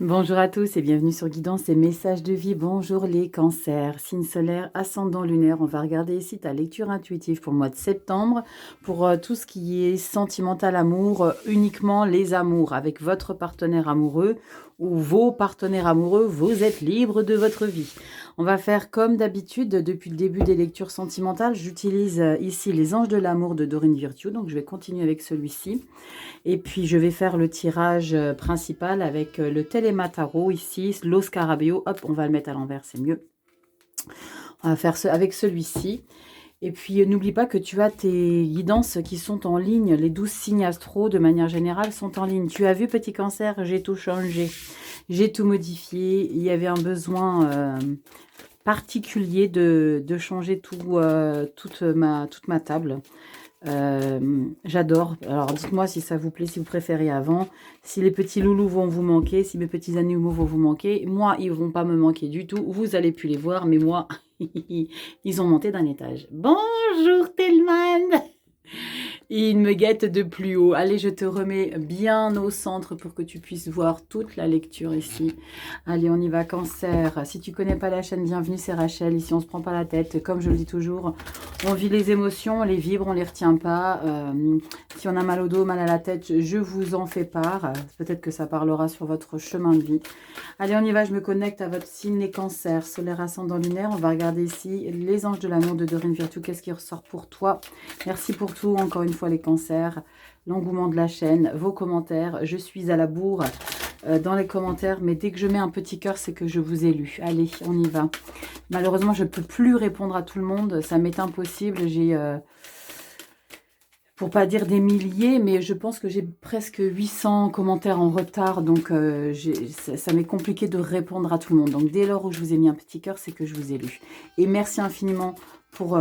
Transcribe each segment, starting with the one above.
Bonjour à tous et bienvenue sur Guidance et Messages de vie. Bonjour les cancers, signe solaire, ascendant lunaire. On va regarder ici ta lecture intuitive pour le mois de septembre. Pour tout ce qui est sentimental amour, uniquement les amours avec votre partenaire amoureux ou vos partenaires amoureux. Vous êtes libre de votre vie. On va faire comme d'habitude depuis le début des lectures sentimentales. J'utilise ici les anges de l'amour de Dorine Virtue. Donc je vais continuer avec celui-ci. Et puis, je vais faire le tirage principal avec le Téléma-Tarot ici, l'Os Scarabeo. Hop, on va le mettre à l'envers, c'est mieux. On va faire avec celui-ci. Et puis, n'oublie pas que tu as tes guidances qui sont en ligne. Les 12 signes astro, de manière générale, sont en ligne. Tu as vu, petit cancer, j'ai tout changé. J'ai tout modifié. Il y avait un besoin particulier de changer toute ma table. J'adore. Alors, dites-moi si ça vous plaît, si vous préférez avant. Si les petits loulous vont vous manquer, si mes petits animaux vont vous manquer. Moi, ils vont pas me manquer du tout. Vous allez plus les voir, mais moi, ils ont monté d'un étage. Bonjour, Telman! Il me guette de plus haut. Allez, je te remets bien au centre pour que tu puisses voir toute la lecture ici. Allez, on y va, cancer. Si tu connais pas la chaîne, bienvenue, c'est Rachel. Ici, on se prend pas la tête. Comme je le dis toujours, on vit les émotions, on les vibre, on les retient pas. Si on a mal au dos, mal à la tête, je vous en fais part. Peut-être que ça parlera sur votre chemin de vie. Allez, on y va, je me connecte à votre signe, les cancers, solaire, ascendant, lunaire. On va regarder ici les anges de l'amour de Dorine Virtue. Qu'est-ce qui ressort pour toi? Merci pour tout, encore une fois, les cancers. L'engouement de la chaîne, vos commentaires. Je suis à la bourre dans les commentaires, mais dès que je mets un petit cœur, c'est que je vous ai lu. Allez, on y va. Malheureusement, je ne peux plus répondre à tout le monde. Ça m'est impossible. J'ai... pour pas dire des milliers, mais je pense que j'ai presque 800 commentaires en retard, donc ça m'est compliqué de répondre à tout le monde. Donc dès lors où je vous ai mis un petit cœur, c'est que je vous ai lu. Et merci infiniment pour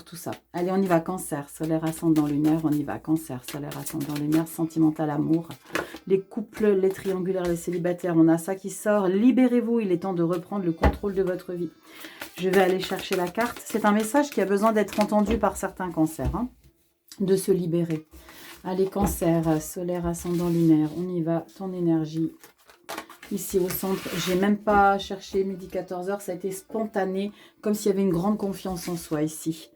tout ça. Allez, on y va, cancer, solaire, ascendant, lunaire, on y va, cancer, solaire, ascendant, lunaire, sentimental, amour. Les couples, les triangulaires, les célibataires, on a ça qui sort. Libérez-vous, il est temps de reprendre le contrôle de votre vie. Je vais aller chercher la carte. C'est un message qui a besoin d'être entendu par certains cancers, hein, de se libérer. Allez, cancer, solaire, ascendant, lunaire, on y va, ton énergie. Ici au centre, j'ai même pas cherché midi 14h, ça a été spontané, comme s'il y avait une grande confiance en soi ici.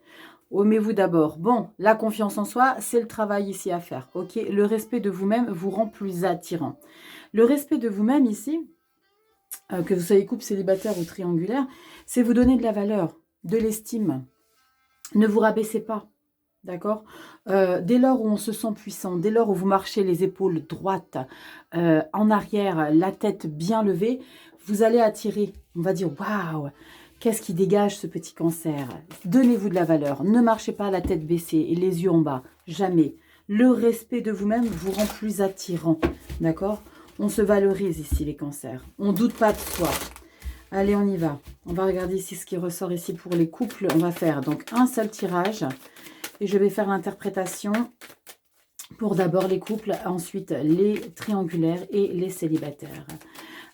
Aimez-vous d'abord. Bon, la confiance en soi, c'est le travail ici à faire, ok? Le respect de vous-même vous rend plus attirant. Le respect de vous-même ici, que vous soyez couple, célibataire ou triangulaire, c'est vous donner de la valeur, de l'estime. Ne vous rabaissez pas. D'accord. Dès lors où on se sent puissant, dès lors où vous marchez les épaules droites, en arrière, la tête bien levée, vous allez attirer. On va dire, waouh, qu'est-ce qui dégage ce petit cancer? Donnez-vous de la valeur. Ne marchez pas la tête baissée et les yeux en bas. Jamais. Le respect de vous-même vous rend plus attirant. D'accord. On se valorise ici, les cancers. On ne doute pas de soi. Allez, on y va. On va regarder ici ce qui ressort ici pour les couples. On va faire donc un seul tirage. Et je vais faire l'interprétation pour d'abord les couples, ensuite les triangulaires et les célibataires.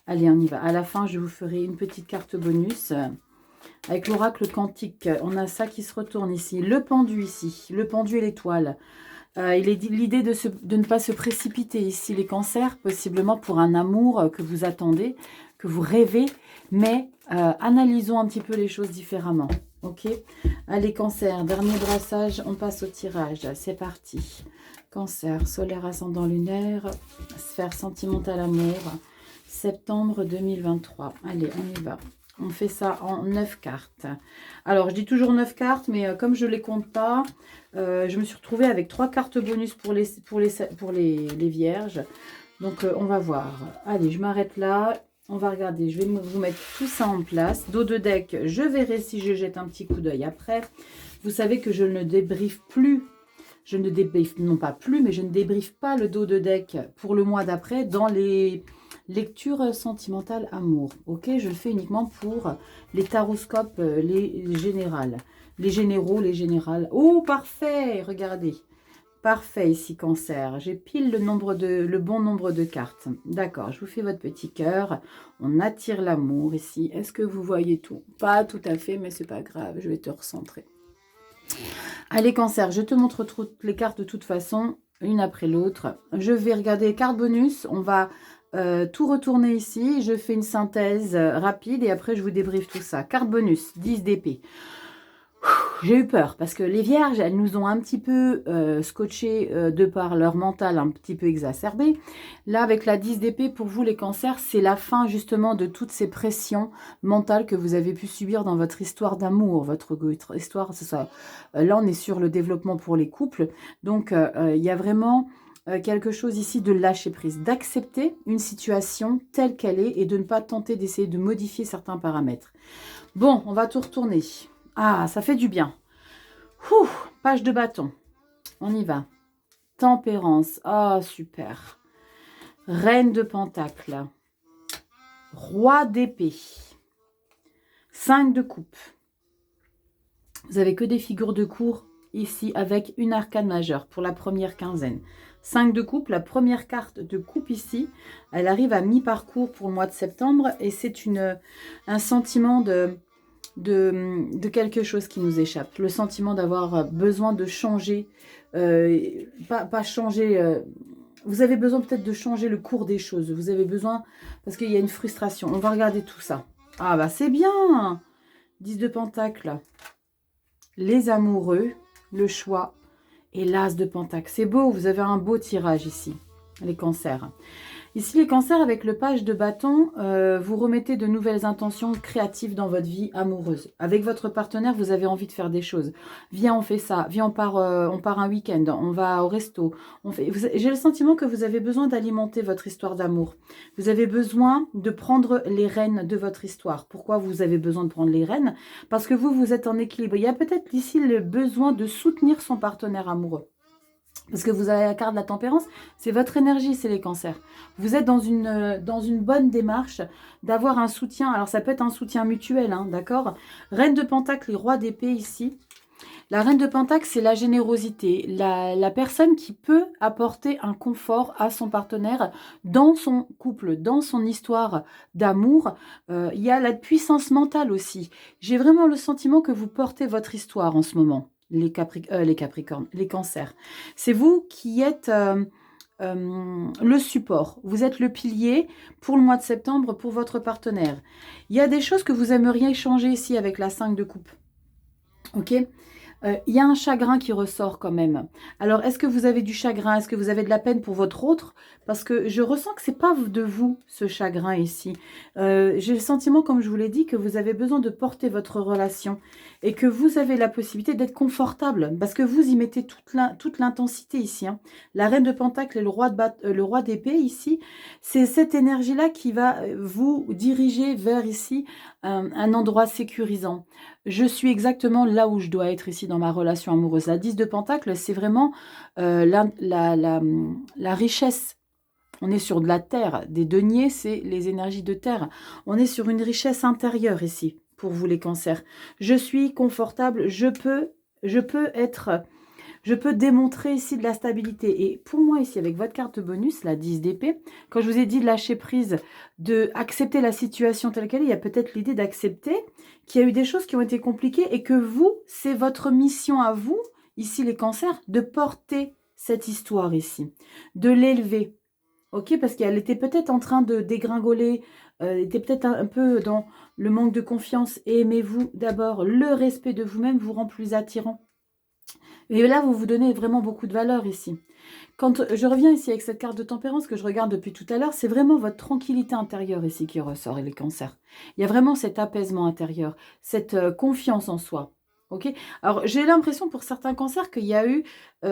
Allez, on y va. À la fin, je vous ferai une petite carte bonus. Avec l'oracle quantique, on a ça qui se retourne ici. Le pendu ici, le pendu et l'étoile. Il est l'idée de ne pas se précipiter ici, les cancers, possiblement pour un amour que vous attendez, que vous rêvez, mais analysons un petit peu les choses différemment. Ok. Allez, cancer, dernier brassage, on passe au tirage. C'est parti. Cancer, solaire, ascendant, lunaire, sphère sentimentale, amour, septembre 2023. Allez, on y va. On fait ça en 9 cartes. Alors, je dis toujours 9 cartes, mais comme je ne les compte pas, je me suis retrouvée avec 3 cartes bonus pour les vierges. Donc, on va voir. Allez, je m'arrête là. On va regarder. Je vais vous mettre tout ça en place. Dos de deck, je verrai si je jette un petit coup d'œil après. Vous savez que je ne débriefe plus. Je ne débriefe, non pas plus, mais je ne débriefe pas le dos de deck pour le mois d'après dans les lectures sentimentales amour. Ok, je le fais uniquement pour les taroscopes, les générales. Les généraux, les générales. Oh, parfait, regardez. Parfait ici, cancer. J'ai pile le bon nombre de cartes. D'accord, je vous fais votre petit cœur. On attire l'amour ici. Est-ce que vous voyez tout? Pas tout à fait, mais c'est pas grave. Je vais te recentrer. Allez, cancer, je te montre toutes les cartes de toute façon, une après l'autre. Je vais regarder les cartes bonus. On va tout retourner ici. Je fais une synthèse rapide et après je vous débriefe tout ça. Carte bonus, 10 d'épée. J'ai eu peur parce que les vierges, elles nous ont un petit peu scotché de par leur mental un petit peu exacerbé. Là, avec la 10 d'épée, pour vous les cancers, c'est la fin justement de toutes ces pressions mentales que vous avez pu subir dans votre histoire d'amour, votre histoire, c'est ça. Là, on est sur le développement pour les couples. Donc, il y a vraiment quelque chose ici de lâcher prise, d'accepter une situation telle qu'elle est et de ne pas tenter d'essayer de modifier certains paramètres. Bon, on va tout retourner. Ah, ça fait du bien. Ouh, page de bâton. On y va. Tempérance. Ah, super. Reine de pentacle. Roi d'épée. 5 de coupe. Vous avez que des figures de cour ici avec une arcane majeure pour la première quinzaine. 5 de coupe, la première carte de coupe ici, elle arrive à mi-parcours pour le mois de septembre et c'est un sentiment de quelque chose qui nous échappe. Le sentiment d'avoir besoin de changer, pas changer... vous avez besoin peut-être de changer le cours des choses. Vous avez besoin, parce qu'il y a une frustration. On va regarder tout ça. Ah bah c'est bien. 10 de pentacle. Les amoureux, le choix et l'as de pentacle. C'est beau, vous avez un beau tirage ici, les cancers. Ici, les cancers, avec le page de bâton, vous remettez de nouvelles intentions créatives dans votre vie amoureuse. Avec votre partenaire, vous avez envie de faire des choses. Viens, on fait ça. Viens, on part un week-end. On va au resto. J'ai le sentiment que vous avez besoin d'alimenter votre histoire d'amour. Vous avez besoin de prendre les rênes de votre histoire. Pourquoi vous avez besoin de prendre les rênes? Parce que vous êtes en équilibre. Il y a peut-être ici le besoin de soutenir son partenaire amoureux. Parce que vous avez la carte de la tempérance, c'est votre énergie, c'est les cancers. Vous êtes dans une bonne démarche d'avoir un soutien. Alors, ça peut être un soutien mutuel, hein, d'accord? Reine de Pentacle et Roi d'épée ici. La Reine de Pentacle, c'est la générosité. La personne qui peut apporter un confort à son partenaire dans son couple, dans son histoire d'amour. Il y a la puissance mentale aussi. J'ai vraiment le sentiment que vous portez votre histoire en ce moment. Les Capricornes, les cancers. C'est vous qui êtes le support. Vous êtes le pilier pour le mois de septembre pour votre partenaire. Il y a des choses que vous aimeriez changer ici avec la 5 de coupe. Ok ? Il y a un chagrin qui ressort quand même. Alors, est-ce que vous avez du chagrin? Est-ce que vous avez de la peine pour votre autre? Parce que je ressens que ce n'est pas de vous, ce chagrin ici. J'ai le sentiment, comme je vous l'ai dit, que vous avez besoin de porter votre relation et que vous avez la possibilité d'être confortable parce que vous y mettez toute l'intensité ici. Hein. La Reine de Pentacle et le Roi d'épée ici, c'est cette énergie-là qui va vous diriger vers ici un endroit sécurisant. Je suis exactement là où je dois être ici dans ma relation amoureuse. La 10 de Pentacle, c'est vraiment la richesse. On est sur de la terre. Des deniers, c'est les énergies de terre. On est sur une richesse intérieure ici, pour vous les cancers. Je suis confortable, je peux démontrer ici de la stabilité. Et pour moi, ici, avec votre carte bonus, la 10 d'épée, quand je vous ai dit de lâcher prise, d'accepter la situation telle qu'elle est, il y a peut-être l'idée d'accepter qu'il y a eu des choses qui ont été compliquées et que vous, c'est votre mission à vous, ici les cancers, de porter cette histoire ici, de l'élever. Ok, parce qu'elle était peut-être en train de dégringoler, était peut-être un peu dans le manque de confiance. Et aimez-vous d'abord, le respect de vous-même vous rend plus attirant. Et là, vous vous donnez vraiment beaucoup de valeur ici. Quand je reviens ici avec cette carte de tempérance que je regarde depuis tout à l'heure, c'est vraiment votre tranquillité intérieure ici qui ressort, et les cancers. Il y a vraiment cet apaisement intérieur, cette confiance en soi. Ok. Alors, j'ai l'impression pour certains cancers qu'il y a eu...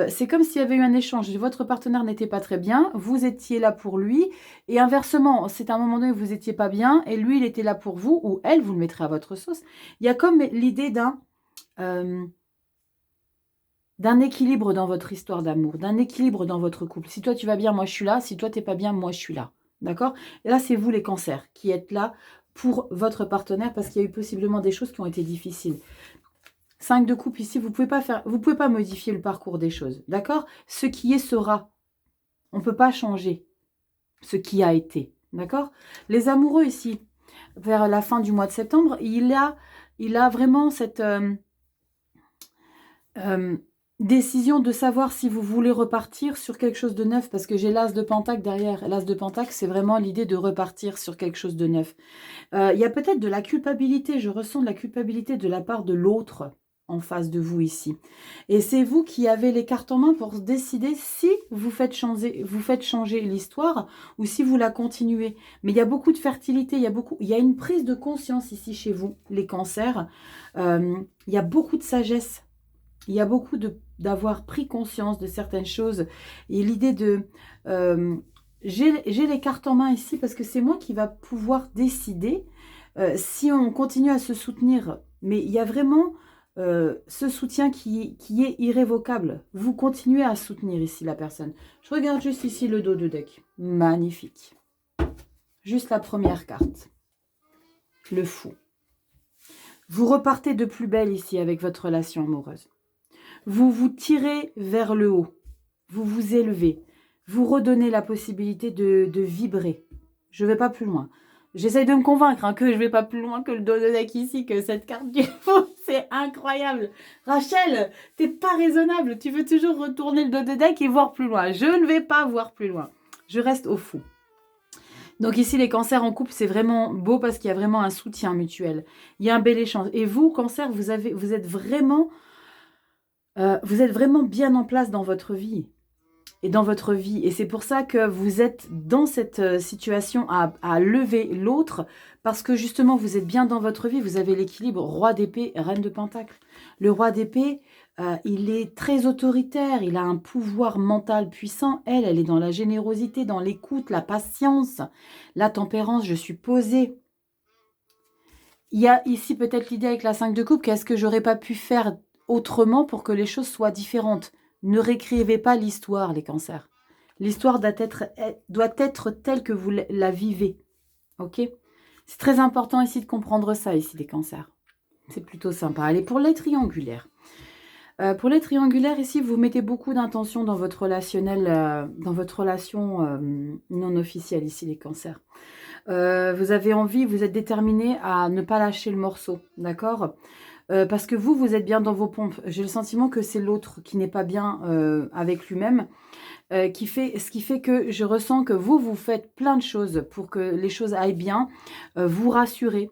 c'est comme s'il y avait eu un échange. Votre partenaire n'était pas très bien, vous étiez là pour lui. Et inversement, c'est à un moment donné où vous n'étiez pas bien, et lui, il était là pour vous, ou elle, vous le mettrez à votre sauce. Il y a comme l'idée d'un équilibre dans votre histoire d'amour, d'un équilibre dans votre couple. Si toi tu vas bien, moi je suis là. Si toi t'es pas bien, moi je suis là. D'accord? Et là, c'est vous les cancers qui êtes là pour votre partenaire parce qu'il y a eu possiblement des choses qui ont été difficiles. 5 de coupe ici, vous pouvez pas modifier le parcours des choses. D'accord? Ce qui est sera. On ne peut pas changer ce qui a été. D'accord? Les amoureux ici, vers la fin du mois de septembre, il a vraiment cette... Décision de savoir si vous voulez repartir sur quelque chose de neuf, parce que j'ai l'as de Pentacle derrière. L'as de Pentacle, c'est vraiment l'idée de repartir sur quelque chose de neuf. Il y a peut-être de la culpabilité, je ressens de la culpabilité de la part de l'autre en face de vous ici. Et c'est vous qui avez les cartes en main pour décider si vous faites changer l'histoire ou si vous la continuez. Mais il y a beaucoup de fertilité, il y a une prise de conscience ici chez vous, les cancers. Il y a beaucoup de sagesse. Il y a beaucoup d'avoir pris conscience de certaines choses. Et l'idée de... j'ai les cartes en main ici parce que c'est moi qui va pouvoir décider si on continue à se soutenir. Mais il y a vraiment ce soutien qui est irrévocable. Vous continuez à soutenir ici la personne. Je regarde juste ici le dos de deck. Magnifique. Juste la première carte. Le fou. Vous repartez de plus belle ici avec votre relation amoureuse. Vous vous tirez vers le haut. Vous vous élevez. Vous redonnez la possibilité de vibrer. Je ne vais pas plus loin. J'essaye de me convaincre que je ne vais pas plus loin que le dos de deck ici, que cette carte du fou. C'est incroyable. Rachel, t'es pas raisonnable. Tu veux toujours retourner le dos de deck et voir plus loin. Je ne vais pas voir plus loin. Je reste au fou. Donc ici, les cancers en couple, c'est vraiment beau parce qu'il y a vraiment un soutien mutuel. Il y a un bel échange. Et vous, cancer, vous êtes vraiment bien en place dans votre vie. Et c'est pour ça que vous êtes dans cette situation à lever l'autre, parce que justement, vous êtes bien dans votre vie, vous avez l'équilibre, roi d'épée, reine de pentacle. Le roi d'épée, il est très autoritaire, il a un pouvoir mental puissant. Elle est dans la générosité, dans l'écoute, la patience, la tempérance, je suis posée. Il y a ici peut-être l'idée avec la 5 de coupe, qu'est-ce que j'aurais pas pu faire autrement pour que les choses soient différentes. Ne réécrivez pas l'histoire, les cancers. L'histoire doit être telle que vous la vivez. Ok? C'est très important ici de comprendre ça, ici, les cancers. C'est plutôt sympa. Allez, pour les triangulaires. Pour les triangulaires, ici, vous mettez beaucoup d'intention dans votre relationnel, dans votre relation non officielle, ici, les cancers. Vous avez envie, vous êtes déterminé à ne pas lâcher le morceau, d'accord ? Parce que vous êtes bien dans vos pompes. J'ai le sentiment que c'est l'autre qui n'est pas bien avec lui-même, ce qui fait que je ressens que vous faites plein de choses pour que les choses aillent bien, vous rassurez,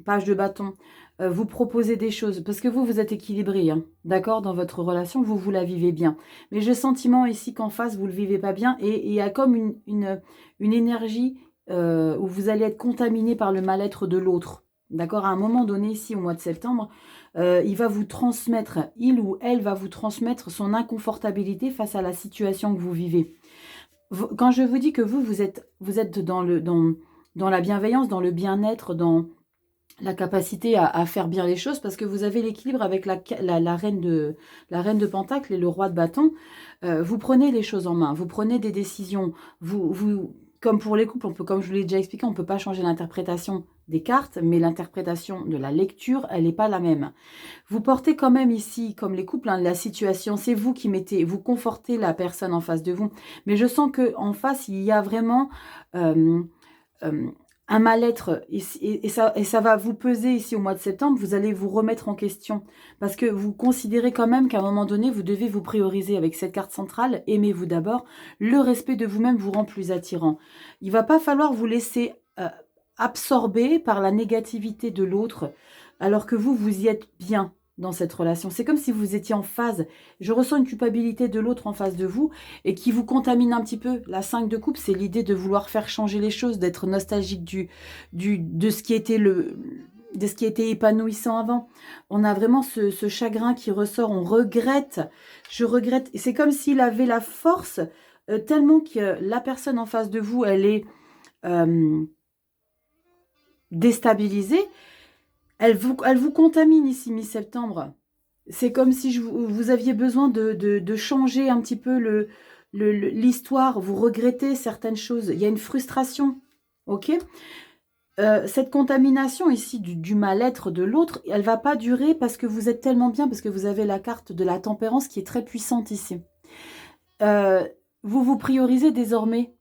page de bâton, vous proposez des choses, parce que vous êtes équilibré, hein, d'accord, dans votre relation, vous la vivez bien. Mais j'ai le sentiment ici qu'en face, vous ne le vivez pas bien, et il y a comme une énergie où vous allez être contaminé par le mal-être de l'autre. D'accord, à un moment donné, ici, au mois de septembre, il va vous transmettre, il ou elle va vous transmettre son inconfortabilité face à la situation que vous vivez. Quand je vous dis que vous êtes dans la bienveillance, dans le bien-être, dans la capacité à faire bien les choses, parce que vous avez l'équilibre avec la reine de Pentacle et le roi de bâton. Vous prenez les choses en main, vous prenez des décisions, comme pour les couples, comme je vous l'ai déjà expliqué, on ne peut pas changer l'interprétation des cartes, mais l'interprétation de la lecture, elle n'est pas la même. Vous portez quand même ici, comme les couples, hein, la situation, c'est vous qui vous confortez la personne en face de vous. Mais je sens qu'en face, il y a vraiment un mal-être, et ça va vous peser ici au mois de septembre. Vous allez vous remettre en question, parce que vous considérez quand même qu'à un moment donné, vous devez vous prioriser avec cette carte centrale. Aimez-vous d'abord. Le respect de vous-même vous rend plus attirant. Il ne va pas falloir vous laisser absorber par la négativité de l'autre, alors que vous y êtes bien dans cette relation. C'est comme si vous étiez en phase. Je ressens une culpabilité de l'autre en face de vous et qui vous contamine un petit peu. La 5 de coupe, c'est l'idée de vouloir faire changer les choses, d'être nostalgique de ce qui était épanouissant avant. On a vraiment ce chagrin qui ressort, on regrette. Je regrette. Et c'est comme s'il avait la force tellement que la personne en face de vous, elle est déstabilisée. Elle vous contamine ici, mi-septembre. C'est comme si vous aviez besoin de changer un petit peu l'histoire. Vous regrettez certaines choses. Il y a une frustration. Ok ? Cette contamination ici du mal-être de l'autre, elle ne va pas durer parce que vous êtes tellement bien, parce que vous avez la carte de la tempérance qui est très puissante ici. Vous vous priorisez désormais.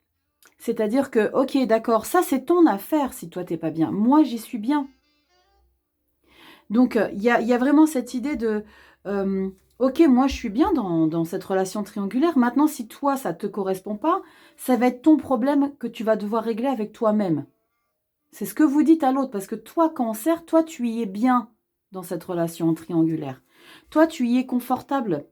C'est-à-dire que, ok, d'accord, ça c'est ton affaire si toi t'es pas bien. Moi, j'y suis bien. Donc, il y a vraiment cette idée de Ok, moi je suis bien dans cette relation triangulaire. Maintenant, si toi, ça ne te correspond pas, ça va être ton problème que tu vas devoir régler avec toi-même. C'est ce que vous dites à l'autre, parce que toi, Cancer, toi, tu y es bien dans cette relation triangulaire. Toi, tu y es confortable.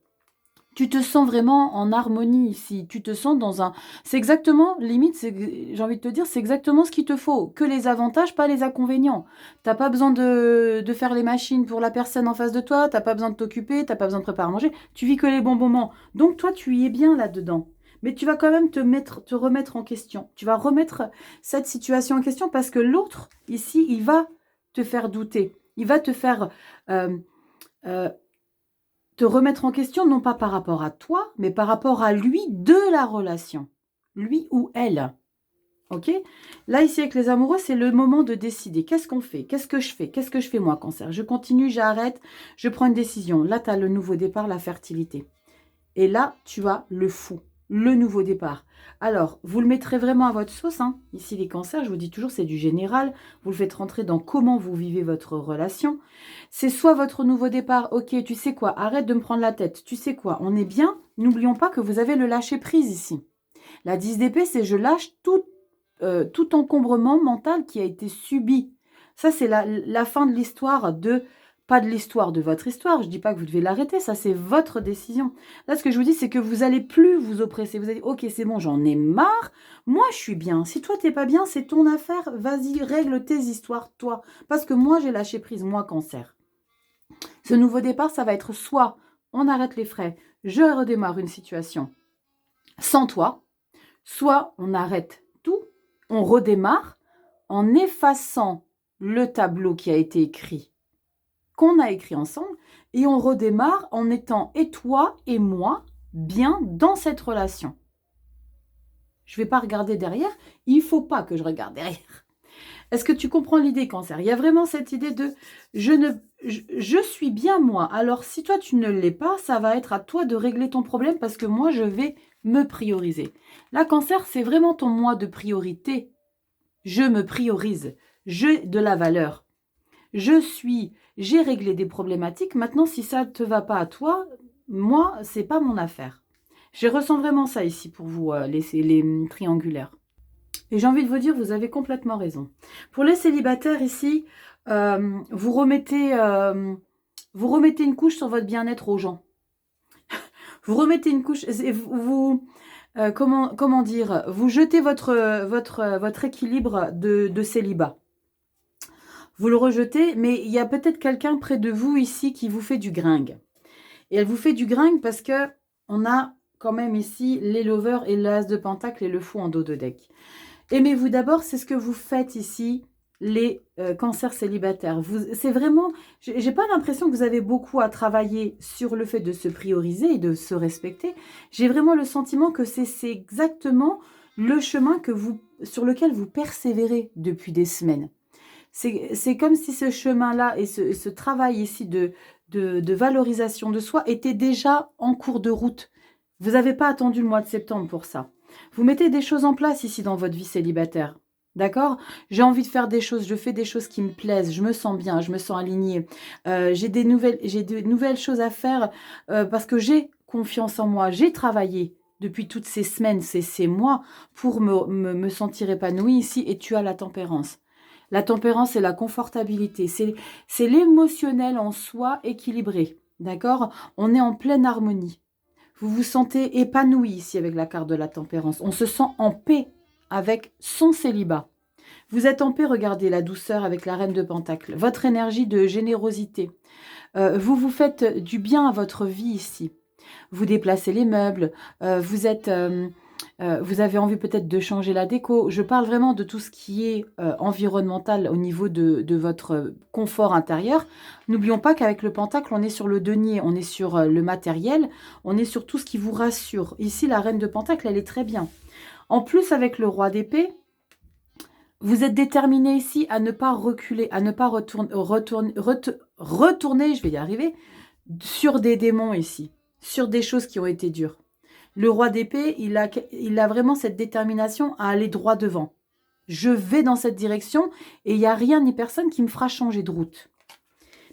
Tu te sens vraiment en harmonie ici. Tu te sens dans un... C'est exactement, limite, j'ai envie de te dire, c'est exactement ce qu'il te faut. Que les avantages, pas les inconvénients. T'as pas besoin de faire les machines pour la personne en face de toi. T'as pas besoin de t'occuper. T'as pas besoin de préparer à manger. Tu vis que les bons moments. Donc toi, tu y es bien là-dedans. Mais tu vas quand même te remettre en question. Tu vas remettre cette situation en question parce que l'autre, ici, il va te faire douter. Il va te faire... euh, euh, te remettre en question, non pas par rapport à toi, mais par rapport à lui de la relation. Lui ou elle. Ok? Là, ici, avec les amoureux, c'est le moment de décider. Qu'est-ce qu'on fait? Qu'est-ce que je fais? Qu'est-ce que je fais, moi, Cancer? Je continue, j'arrête, je prends une décision. Là, tu as le nouveau départ, la fertilité. Et là, tu as le fou, le nouveau départ. Alors, vous le mettrez vraiment à votre sauce. Hein. Ici, les cancers, je vous dis toujours, c'est du général. Vous le faites rentrer dans comment vous vivez votre relation. C'est soit votre nouveau départ, ok, tu sais quoi, arrête de me prendre la tête. Tu sais quoi, on est bien. N'oublions pas que vous avez le lâcher-prise ici. La 10 d'épée, c'est je lâche tout encombrement mental qui a été subi. Ça, c'est la fin de l'histoire pas de l'histoire de votre histoire. Je ne dis pas que vous devez l'arrêter, ça, c'est votre décision. Là, ce que je vous dis, c'est que vous n'allez plus vous oppresser. Vous allez dire, ok, c'est bon, j'en ai marre. Moi, je suis bien. Si toi, tu n'es pas bien, c'est ton affaire. Vas-y, règle tes histoires, toi. Parce que moi, j'ai lâché prise, moi, Cancer. Ce nouveau départ, ça va être soit on arrête les frais, je redémarre une situation sans toi, soit on arrête tout, on redémarre en effaçant le tableau qui a été écrit, qu'on a écrit ensemble, et on redémarre en étant et toi et moi bien dans cette relation. Je ne vais pas regarder derrière, il ne faut pas que je regarde derrière. Est-ce que tu comprends l'idée, Cancer? Il y a vraiment cette idée de je suis bien moi. Alors, si toi, tu ne l'es pas, ça va être à toi de régler ton problème parce que moi, je vais me prioriser. Là, Cancer, c'est vraiment ton moi de priorité. Je me priorise. J'ai de la valeur. J'ai réglé des problématiques. Maintenant, si ça ne te va pas à toi, moi, c'est pas mon affaire. Je ressens vraiment ça ici pour vous, les triangulaires. Et j'ai envie de vous dire, vous avez complètement raison. Pour les célibataires ici, vous remettez une couche sur votre bien-être aux gens. Vous remettez une couche, comment dire, vous jetez votre équilibre de célibat. Vous le rejetez, mais il y a peut-être quelqu'un près de vous ici qui vous fait du gringue. Et elle vous fait du gringue parce que on a quand même ici les lovers et l'as de pentacle et le fou en dos de deck. Aimez-vous d'abord, c'est ce que vous faites ici, les cancers célibataires. C'est vraiment, j'ai pas l'impression que vous avez beaucoup à travailler sur le fait de se prioriser et de se respecter. J'ai vraiment le sentiment que c'est exactement le chemin sur lequel vous persévérez depuis des semaines. C'est comme si ce chemin-là et ce travail ici de valorisation de soi était déjà en cours de route. Vous n'avez pas attendu le mois de septembre pour ça. Vous mettez des choses en place ici dans votre vie célibataire. D'accord? J'ai envie de faire des choses, je fais des choses qui me plaisent, je me sens bien, je me sens alignée. J'ai de nouvelles choses à faire parce que j'ai confiance en moi. J'ai travaillé depuis toutes ces semaines, ces mois pour me sentir épanouie ici et tu as la tempérance. La tempérance, c'est la confortabilité, c'est l'émotionnel en soi équilibré. D'accord? On est en pleine harmonie. Vous vous sentez épanoui ici avec la carte de la tempérance. On se sent en paix avec son célibat. Vous êtes en paix, regardez la douceur avec la reine de Pentacle. Votre énergie de générosité. Vous vous faites du bien à votre vie ici. Vous déplacez les meubles. Vous avez envie peut-être de changer la déco. Je parle vraiment de tout ce qui est environnemental au niveau de votre confort intérieur. N'oublions pas qu'avec le pentacle, on est sur le denier, on est sur le matériel, on est sur tout ce qui vous rassure. Ici, la reine de pentacle, elle est très bien. En plus, avec le roi d'épée, vous êtes déterminé ici à ne pas reculer, à ne pas retourner, je vais y arriver, sur des démons ici, sur des choses qui ont été dures. Le roi d'épée, il a vraiment cette détermination à aller droit devant. Je vais dans cette direction et il n'y a rien ni personne qui me fera changer de route.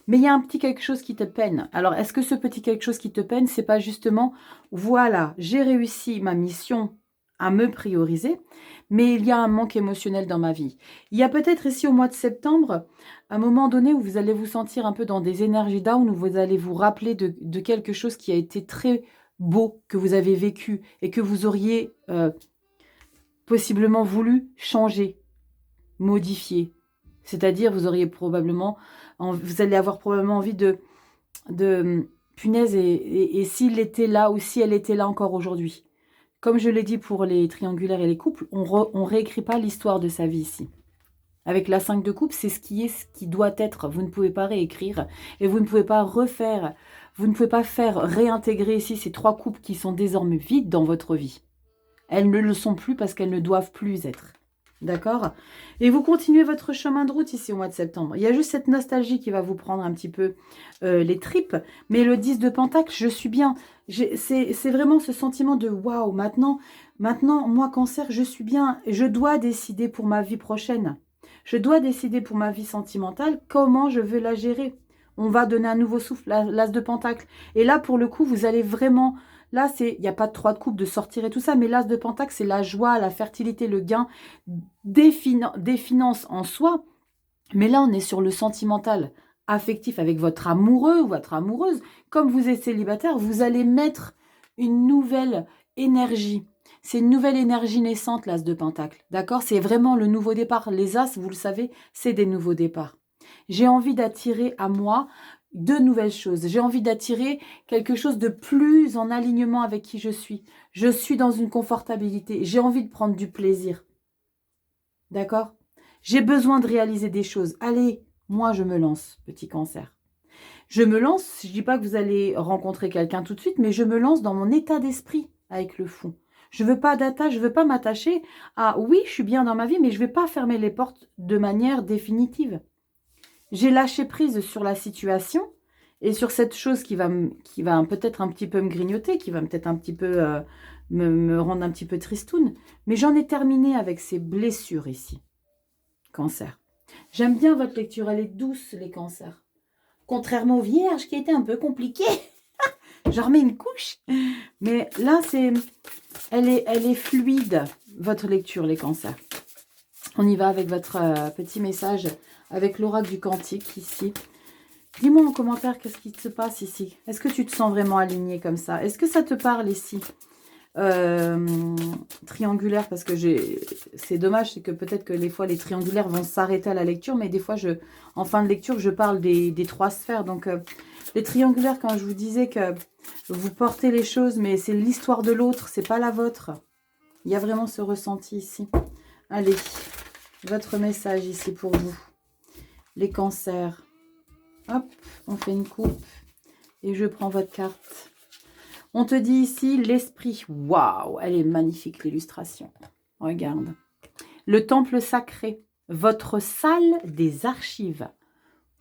Mais il y a un petit quelque chose qui te peine. Alors, est-ce que ce petit quelque chose qui te peine, c'est pas justement, voilà, j'ai réussi ma mission à me prioriser, mais il y a un manque émotionnel dans ma vie. Il y a peut-être ici au mois de septembre, un moment donné où vous allez vous sentir un peu dans des énergies down, où vous allez vous rappeler de quelque chose qui a été très beau, que vous avez vécu et que vous auriez possiblement voulu changer, modifier. C'est-à-dire, vous auriez probablement, vous allez avoir probablement envie de punaise, et s'il était là ou si elle était là encore aujourd'hui. Comme je l'ai dit pour les triangulaires et les couples, on ne réécrit pas l'histoire de sa vie ici. Avec la 5 de coupe, c'est ce qui doit être. Vous ne pouvez pas réécrire et vous ne pouvez pas refaire. Vous ne pouvez pas faire réintégrer ici ces 3 coupes qui sont désormais vides dans votre vie. Elles ne le sont plus parce qu'elles ne doivent plus être. D'accord? Et vous continuez votre chemin de route ici au mois de septembre. Il y a juste cette nostalgie qui va vous prendre un petit peu les tripes. Mais le 10 de Pentacle, je suis bien. C'est vraiment ce sentiment de waouh, maintenant, moi, Cancer, je suis bien. Je dois décider pour ma vie prochaine. Je dois décider pour ma vie sentimentale comment je veux la gérer. On va donner un nouveau souffle, l'As de Pentacle. Et là, pour le coup, vous allez vraiment... Là, il n'y a pas de 3 de coupe, de sortir et tout ça, mais l'As de Pentacle, c'est la joie, la fertilité, le gain, des finances en soi. Mais là, on est sur le sentimental, affectif, avec votre amoureux ou votre amoureuse. Comme vous êtes célibataire, vous allez mettre une nouvelle énergie. C'est une nouvelle énergie naissante, l'As de Pentacle. D'accord? C'est vraiment le nouveau départ. Les As, vous le savez, c'est des nouveaux départs. J'ai envie d'attirer à moi de nouvelles choses. J'ai envie d'attirer quelque chose de plus en alignement avec qui je suis. Je suis dans une confortabilité. J'ai envie de prendre du plaisir. D'accord? J'ai besoin de réaliser des choses. Allez, moi je me lance, petit Cancer. Je me lance, je ne dis pas que vous allez rencontrer quelqu'un tout de suite, mais je me lance dans mon état d'esprit avec le fond. Je ne veux pas d'attache, je ne veux pas m'attacher à oui, je suis bien dans ma vie, mais je ne vais pas fermer les portes de manière définitive. J'ai lâché prise sur la situation et sur cette chose qui va peut-être un petit peu me grignoter, qui va peut-être un petit peu me rendre un petit peu tristoune. Mais j'en ai terminé avec ces blessures ici. Cancer. J'aime bien votre lecture, elle est douce, les cancers. Contrairement aux vierges qui étaient un peu compliquées. J'en remets une couche. Mais là, elle est fluide, votre lecture, les cancers. On y va avec votre petit message, avec l'oracle du Cantique ici. Dis-moi en commentaire qu'est-ce qui se passe ici. Est-ce que tu te sens vraiment aligné comme ça? Est-ce que ça te parle ici? Triangulaire, parce que c'est dommage, c'est que peut-être que les fois les triangulaires vont s'arrêter à la lecture, mais des fois en fin de lecture je parle des 3 sphères. Donc les triangulaires, quand je vous disais que vous portez les choses, mais c'est l'histoire de l'autre, c'est pas la vôtre. Il y a vraiment ce ressenti ici. Allez, votre message ici pour vous, les cancers. Hop, on fait une coupe et je prends votre carte. On te dit ici l'esprit. Waouh, elle est magnifique l'illustration. Regarde. Le temple sacré. Votre salle des archives.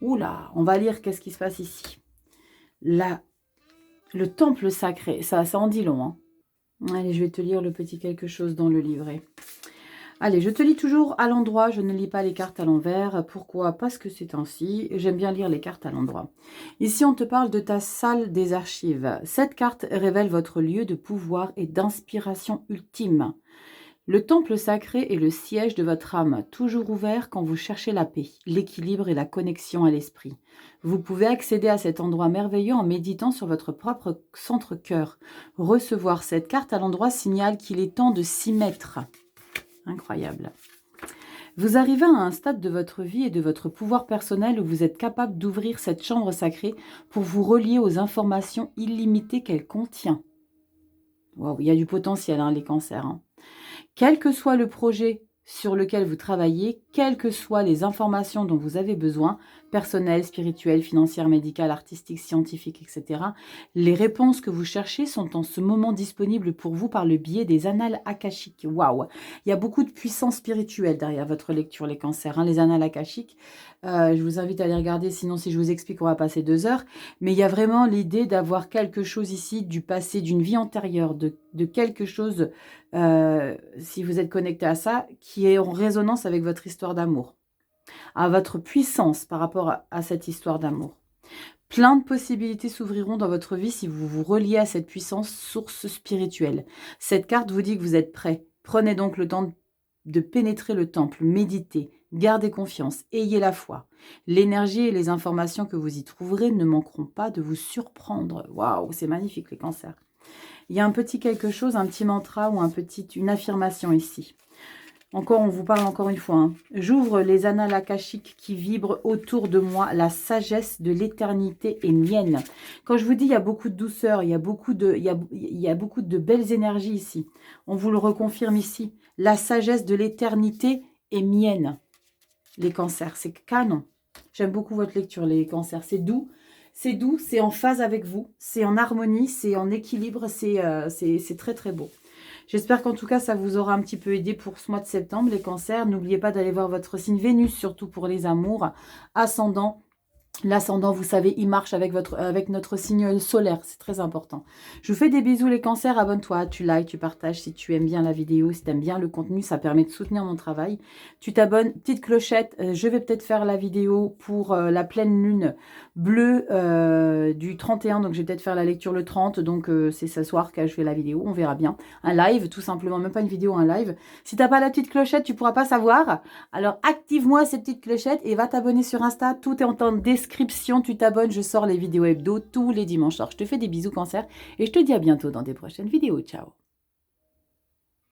Oula, on va lire qu'est-ce qui se passe ici. Le temple sacré. Ça en dit long. Hein. Allez, je vais te lire le petit quelque chose dans le livret. Allez, je te lis toujours à l'endroit, je ne lis pas les cartes à l'envers. Pourquoi? Parce que c'est ainsi. J'aime bien lire les cartes à l'endroit. Ici, on te parle de ta salle des archives. Cette carte révèle votre lieu de pouvoir et d'inspiration ultime. Le temple sacré est le siège de votre âme, toujours ouvert quand vous cherchez la paix, l'équilibre et la connexion à l'esprit. Vous pouvez accéder à cet endroit merveilleux en méditant sur votre propre centre-cœur. Recevoir cette carte à l'endroit signale qu'il est temps de s'y mettre. Incroyable. Vous arrivez à un stade de votre vie et de votre pouvoir personnel où vous êtes capable d'ouvrir cette chambre sacrée pour vous relier aux informations illimitées qu'elle contient. Wow, il y a du potentiel, hein, les cancers. Hein. Quel que soit le projet sur lequel vous travaillez, quelles que soient les informations dont vous avez besoin, personnelles, spirituelles, financières, médicales, artistiques, scientifiques, etc., les réponses que vous cherchez sont en ce moment disponibles pour vous par le biais des annales akashiques. Waouh! Il y a beaucoup de puissance spirituelle derrière votre lecture, les cancers. Hein, les annales akashiques, je vous invite à les regarder, sinon si je vous explique, on va passer 2 heures. Mais il y a vraiment l'idée d'avoir quelque chose ici du passé, d'une vie antérieure, de quelque chose... si vous êtes connecté à ça, qui est en résonance avec votre histoire d'amour, à votre puissance par rapport à cette histoire d'amour. Plein de possibilités s'ouvriront dans votre vie si vous vous reliez à cette puissance source spirituelle. Cette carte vous dit que vous êtes prêt. Prenez donc le temps de pénétrer le temple, méditez, gardez confiance, ayez la foi. L'énergie et les informations que vous y trouverez ne manqueront pas de vous surprendre. Waouh, c'est magnifique les cancers. Il y a un petit quelque chose, un petit mantra ou une affirmation ici. Encore, on vous parle encore une fois. Hein. J'ouvre les annales akashiques qui vibrent autour de moi. La sagesse de l'éternité est mienne. Quand je vous dis, il y a beaucoup de douceur, il y a beaucoup de belles énergies ici. On vous le reconfirme ici. La sagesse de l'éternité est mienne. Les cancers, c'est canon. J'aime beaucoup votre lecture, les cancers. C'est doux, c'est en phase avec vous, c'est en harmonie, c'est en équilibre, c'est très très beau. J'espère qu'en tout cas, ça vous aura un petit peu aidé pour ce mois de septembre, les cancers. N'oubliez pas d'aller voir votre signe Vénus, surtout pour les amours. Ascendant. L'ascendant, vous savez, il marche avec notre signe solaire. C'est très important. Je vous fais des bisous les cancers. Abonne-toi, tu likes, tu partages si tu aimes bien la vidéo, si tu aimes bien le contenu. Ça permet de soutenir mon travail. Tu t'abonnes, petite clochette. Je vais peut-être faire la vidéo pour la pleine lune bleue du 31. Donc, je vais peut-être faire la lecture le 30. Donc, c'est ce soir que je fais la vidéo. On verra bien. Un live, tout simplement. Même pas une vidéo, un live. Si tu n'as pas la petite clochette, tu ne pourras pas savoir. Alors, active-moi ces petites clochettes et va t'abonner sur Insta. Tout est en temps description. Tu t'abonnes, je sors les vidéos hebdo tous les dimanches. Alors, je te fais des bisous cancer et je te dis à bientôt dans des prochaines vidéos. Ciao.